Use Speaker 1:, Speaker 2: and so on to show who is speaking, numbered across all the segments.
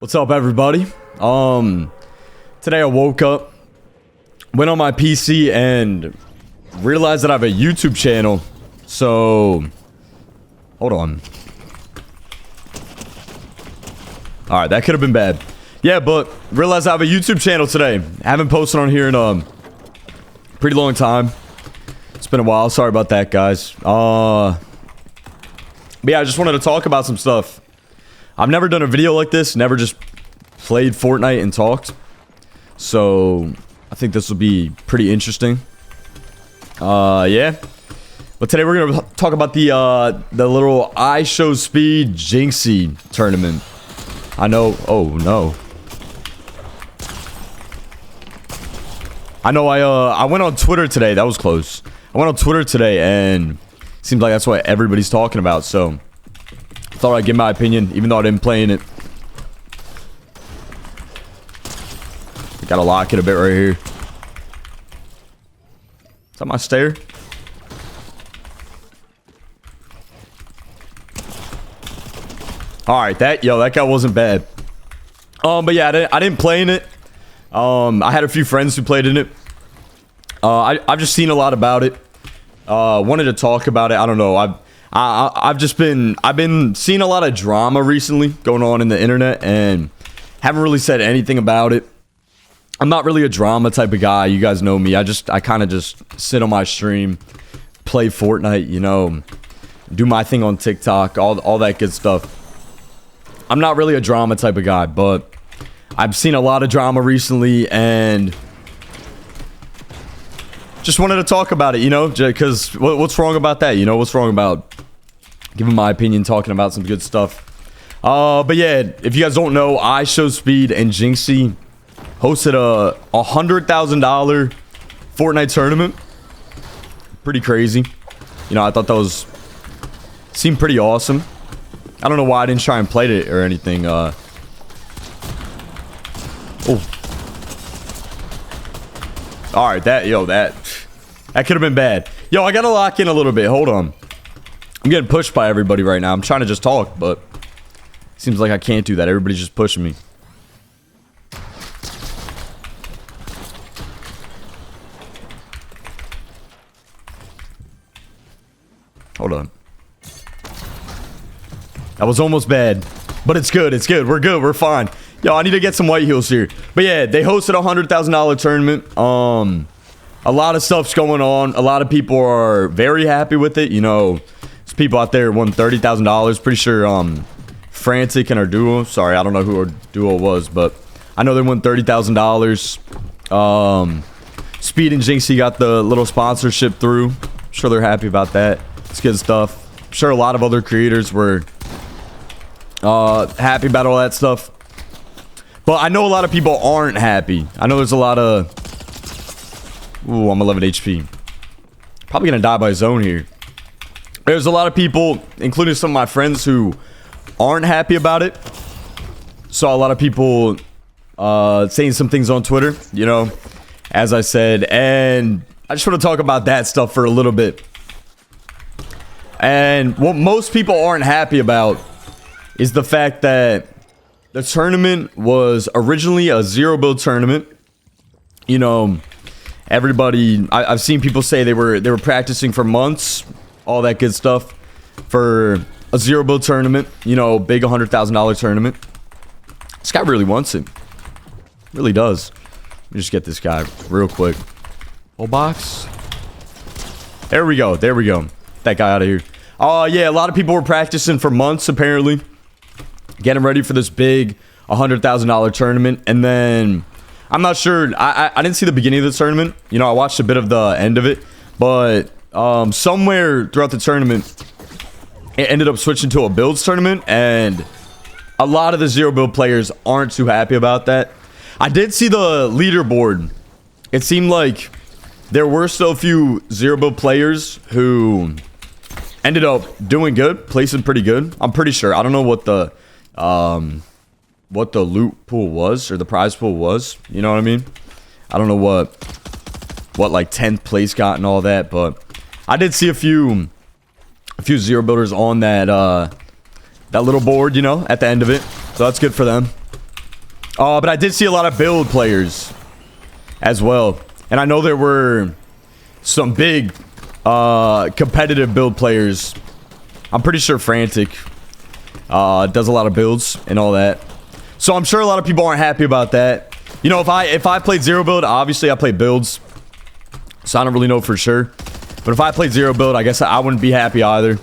Speaker 1: What's up, everybody? Today I woke up, went on my PC, and realized that I have a YouTube channel. So, hold on. Alright, that could have been bad. Yeah, but realized I have a YouTube channel today. I haven't posted on here in a pretty long time. It's been a while. Sorry about that, guys. But yeah, I just wanted to talk about some stuff. I've never done a video like this, never just played Fortnite and talked. So, I think this will be pretty interesting. Yeah. But today we're going to talk about the little IShowSpeeds Jynxzi tournament. I know, oh no. I know I went on Twitter today, that was close. I went on Twitter today and it seems like that's what everybody's talking about, so thought I'd give my opinion, even though I didn't play in it. Gotta lock it a bit right here. Is that my stair? Alright, that guy wasn't bad. But yeah, I didn't play in it. I had a few friends who played in it. I've just seen a lot about it. Wanted to talk about it. I don't know. I've been seeing a lot of drama recently going on in the internet and haven't really said anything about it. I'm not really a drama type of guy. You guys know me. I kind of just sit on my stream, play Fortnite, you know, do my thing on TikTok, all that good stuff. I'm not really a drama type of guy, but I've seen a lot of drama recently and just wanted to talk about it, you know, because what's wrong about that? You know, what's wrong about giving my opinion, talking about some good stuff? But yeah, if you guys don't know, IShowSpeeds and Jynxzi hosted a $100,000 Fortnite tournament. Pretty crazy. You know, I thought that seemed pretty awesome. I don't know why I didn't try and play it or anything. Oh. Alright, that could have been bad. Yo, I gotta lock in a little bit. Hold on. I'm getting pushed by everybody right now. I'm trying to just talk, but seems like I can't do that. Everybody's just pushing me. Hold on. That was almost bad, but it's good. It's good. We're good. We're fine. Yo, I need to get some white heels here. But yeah, they hosted a $100,000 tournament. A lot of stuff's going on. A lot of people are very happy with it. You know, there's people out there who won $30,000. Pretty sure Frantic and our duo. Sorry, I don't know who our duo was, but I know they won $30,000. Speed and Jynxzi got the little sponsorship through. I'm sure they're happy about that. It's good stuff. I'm sure a lot of other creators were happy about all that stuff. But I know a lot of people aren't happy. I know there's a lot of... Ooh, I'm 11 HP. Probably gonna die by zone here. There's a lot of people, including some of my friends, who aren't happy about it. Saw a lot of people saying some things on Twitter, you know, as I said. And I just want to talk about that stuff for a little bit. And what most people aren't happy about is the fact that the tournament was originally a zero build tournament. You know, everybody, I've seen people say they were practicing for months, all that good stuff, for a zero build tournament. You know, big $100,000 tournament. This guy really wants it. Really does. Let me just get this guy real quick. Whole box. There we go. There we go. That guy out of here. Yeah, a lot of people were practicing for months, apparently, getting ready for this big $100,000 tournament. And then I'm not sure, I didn't see the beginning of the tournament. You know, I watched a bit of the end of it, but somewhere throughout the tournament it ended up switching to a builds tournament, and a lot of the zero build players aren't too happy about that. I did see the leaderboard. It seemed like there were still a few zero build players who ended up doing good, placing pretty good. I'm pretty sure. I don't know what the loot pool was, or the prize pool was. You know what I mean? I don't know what like 10th place got and all that, but I did see a few zero builders on that little board, you know, at the end of it. So that's good for them. But I did see a lot of build players as well. And I know there were some big competitive build players. I'm pretty sure Frantic does a lot of builds and all that. So I'm sure a lot of people aren't happy about that. You know, if I played zero build, obviously I play builds. So I don't really know for sure. But if I played zero build, I guess I wouldn't be happy either.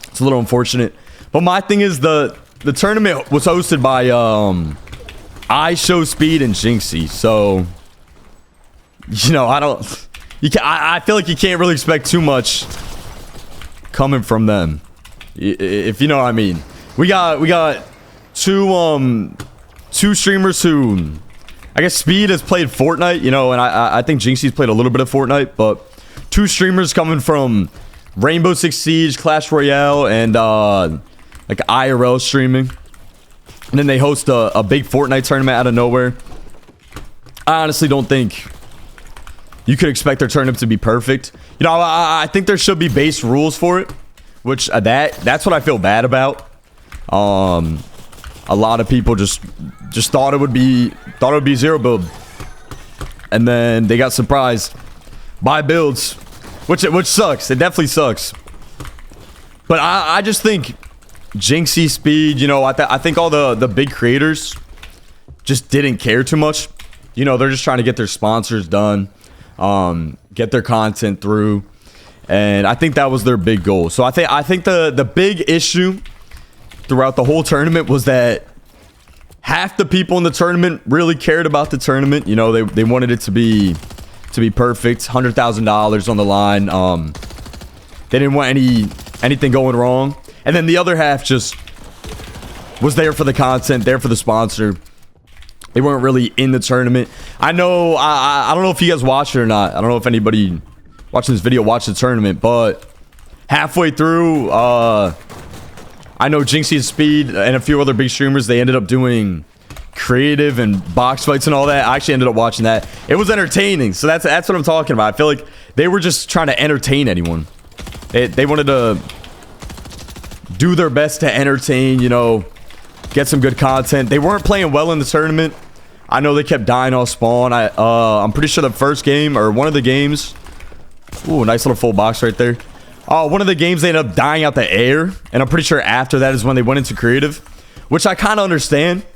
Speaker 1: It's a little unfortunate. But my thing is the tournament was hosted by IShowSpeeds and Jynxzi. So, you know, I feel like you can't really expect too much coming from them, if you know what I mean. We got two streamers who, I guess Speed has played Fortnite, you know, and I think Jynxzi's played a little bit of Fortnite, but two streamers coming from Rainbow Six Siege, Clash Royale, and like IRL streaming. And then they host a big Fortnite tournament out of nowhere. I honestly don't think you could expect their tournament to be perfect. You know, I think there should be base rules for it, which that's what I feel bad about. A lot of people just thought it would be zero build, and then they got surprised by builds, which sucks. It definitely sucks. But I just think Jynxzi, Speed, you know, I think all the big creators just didn't care too much. You know, they're just trying to get their sponsors done, get their content through, and I think that was their big goal. So I think the big issue throughout the whole tournament was that half the people in the tournament really cared about the tournament. You know, they wanted it to be perfect, $100,000 on the line. They didn't want anything going wrong. And then the other half just was there for the content, there for the sponsor. They weren't really in the tournament. I know, I don't know if you guys watched it or not. I don't know if anybody watching this video watched the tournament, but halfway through, I know Jynxzi and Speed and a few other big streamers, they ended up doing creative and box fights and all that. I actually ended up watching that. It was entertaining. So that's what I'm talking about. I feel like they were just trying to entertain anyone. They wanted to do their best to entertain, you know, get some good content. They weren't playing well in the tournament. I know they kept dying off spawn. I'm pretty sure the first game or one of the games. Ooh, nice little full box right there. One of the games they ended up dying out the air, and I'm pretty sure after that is when they went into creative, which I kind of understand.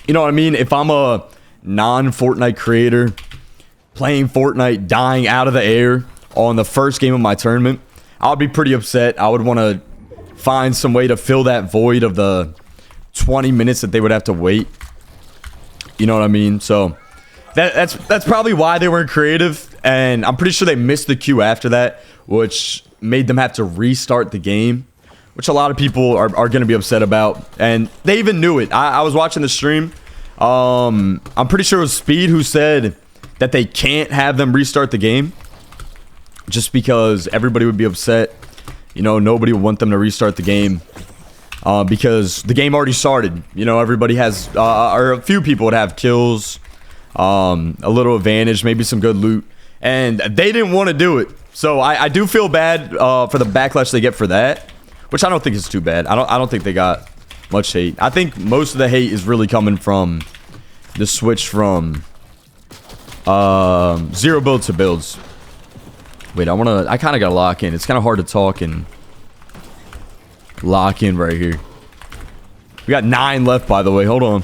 Speaker 1: You know what I mean? If I'm a non-Fortnite creator playing Fortnite, dying out of the air on the first game of my tournament, I would be pretty upset. I would want to find some way to fill that void of the 20 minutes that they would have to wait. You know what I mean? So that's probably why they weren't creative, and I'm pretty sure they missed the queue after that, which made them have to restart the game, which a lot of people are going to be upset about, and they even knew it. I was watching the stream. I'm pretty sure it was Speed who said that they can't have them restart the game just because everybody would be upset. You know, nobody would want them to restart the game because the game already started. You know, everybody has, or a few people would have kills, a little advantage, maybe some good loot, and they didn't want to do it. So I do feel bad for the backlash they get for that, which I don't think is too bad. I don't think they got much hate. I think most of the hate is really coming from the switch from zero build to builds. Wait, I kind of gotta lock in. It's kind of hard to talk and lock in right here. We got 9 left, by the way. Hold on.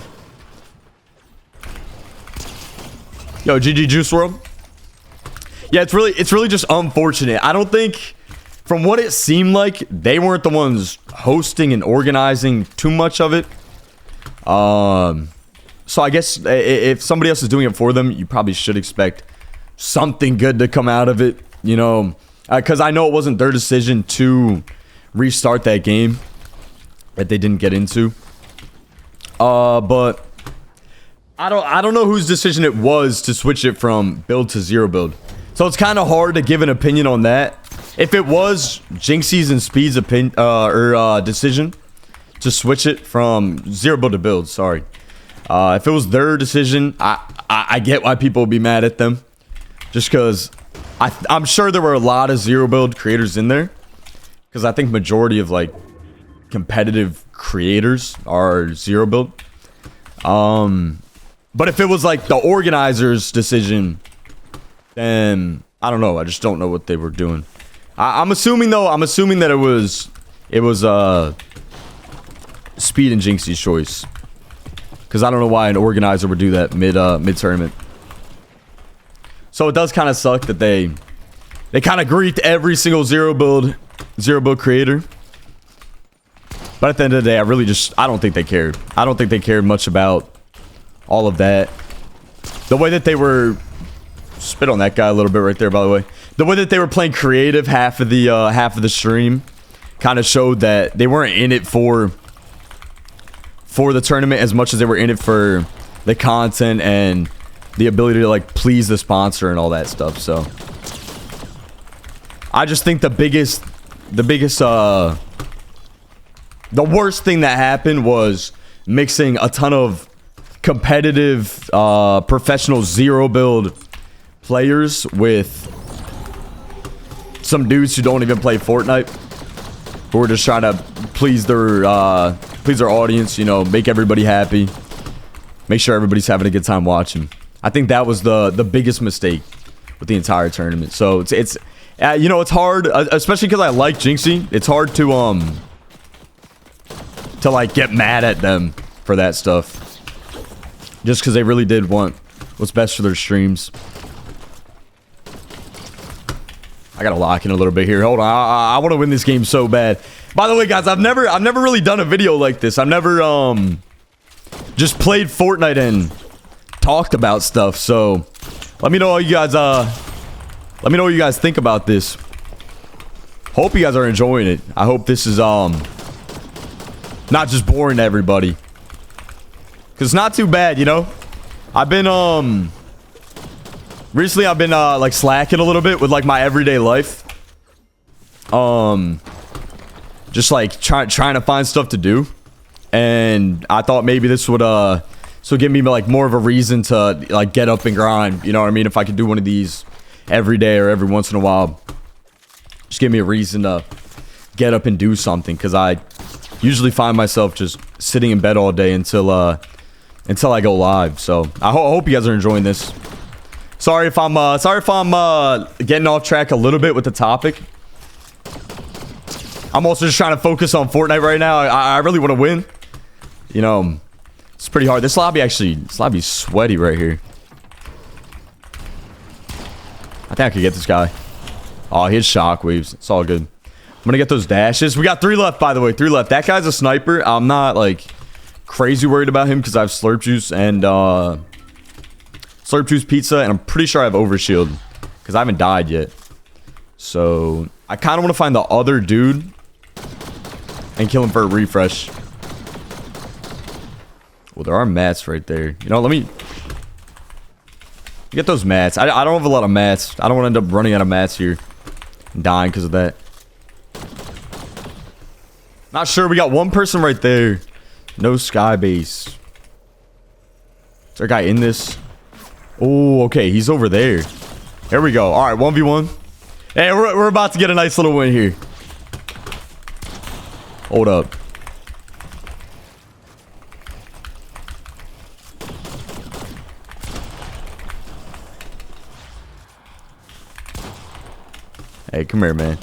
Speaker 1: Yo, GG Juice WRLD. Yeah, it's really just unfortunate. I don't think, from what it seemed like, they weren't the ones hosting and organizing too much of it. So I guess if somebody else is doing it for them, you probably should expect something good to come out of it, you know, because I know it wasn't their decision to restart that game that they didn't get into. But I don't know whose decision it was to switch it from build to zero build. So it's kind of hard to give an opinion on that. If it was Jynxzi's and Speed's opinion decision to switch it from zero build to build, sorry. If it was their decision, I get why people would be mad at them. Just because I'm sure there were a lot of zero build creators in there. Because I think majority of like competitive creators are zero build. But if it was like the organizer's decision, then I don't know. I just don't know what they were doing. I'm assuming though. I'm assuming that it was Speed and Jynxzi's choice, because I don't know why an organizer would do that mid tournament. So it does kind of suck that they kind of griefed every single zero build creator. But at the end of the day, I don't think they cared. I don't think they cared much about all of that. The way that they were, spit on that guy a little bit right there, by the way. The way that they were playing creative half of the stream kind of showed that they weren't in it for the tournament as much as they were in it for the content and the ability to like please the sponsor and all that stuff. So I just think the worst thing that happened was mixing a ton of competitive professional zero build players with some dudes who don't even play Fortnite, who are just trying to please their audience, you know, make everybody happy, make sure everybody's having a good time watching. I think that was the biggest mistake with the entire tournament. So it's you know, it's hard, especially because I like Jynxzi. It's hard to like get mad at them for that stuff, just because they really did want what's best for their streams. I gotta lock in a little bit here. Hold on, I want to win this game so bad. By the way, guys, I've never really done a video like this. I've never just played Fortnite and talked about stuff. So let me know what you guys think about this. Hope you guys are enjoying it. I hope this is not just boring to everybody, because it's not too bad, you know. I've been recently I've been like slacking a little bit with like my everyday life, just like trying to find stuff to do, and I thought maybe this would give me like more of a reason to like get up and grind, you know what I mean? If I could do one of these every day or every once in a while, just give me a reason to get up and do something, because I usually find myself just sitting in bed all day until I go live. So I hope you guys are enjoying this. Sorry if I'm getting off track a little bit with the topic. I'm also just trying to focus on Fortnite right now. I really want to win. You know, it's pretty hard. This lobby's sweaty right here. I think I could get this guy. Oh, he has shockwaves. It's all good. I'm gonna get those dashes. We got 3 left, by the way. 3 left. That guy's a sniper. I'm not like crazy worried about him because I have Slurp Juice and Slurp Juice Pizza, and I'm pretty sure I have Overshield because I haven't died yet. So I kind of want to find the other dude and kill him for a refresh. Well, there are mats right there. You know, let me get those mats. I don't have a lot of mats. I don't want to end up running out of mats here and dying because of that. Not sure. We got one person right there. No sky base. Is there a guy in this? Oh, okay. He's over there. There we go. All right, 1v1. Hey, we're about to get a nice little win here. Hold up. Hey, come here, man.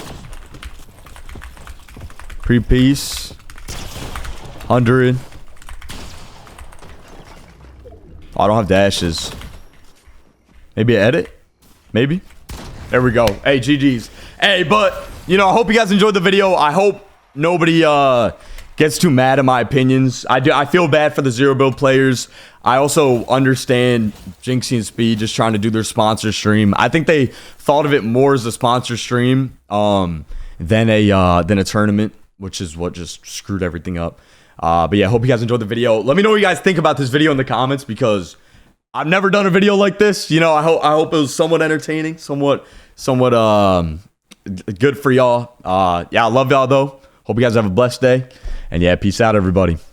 Speaker 1: Pre-piece. 100. Oh, I don't have dashes. Maybe an edit? Maybe? There we go. Hey, GG's. Hey, but, you know, I hope you guys enjoyed the video. I hope nobody gets too mad at my opinions. I feel bad for the zero build players. I also understand Jynxzi and Speed just trying to do their sponsor stream. I think they thought of it more as a sponsor stream than a tournament, which is what just screwed everything up. But yeah, I hope you guys enjoyed the video. Let me know what you guys think about this video in the comments, because I've never done a video like this. You know, I hope it was somewhat entertaining, somewhat good for y'all. Yeah, I love y'all though. Hope you guys have a blessed day. And yeah, peace out, everybody.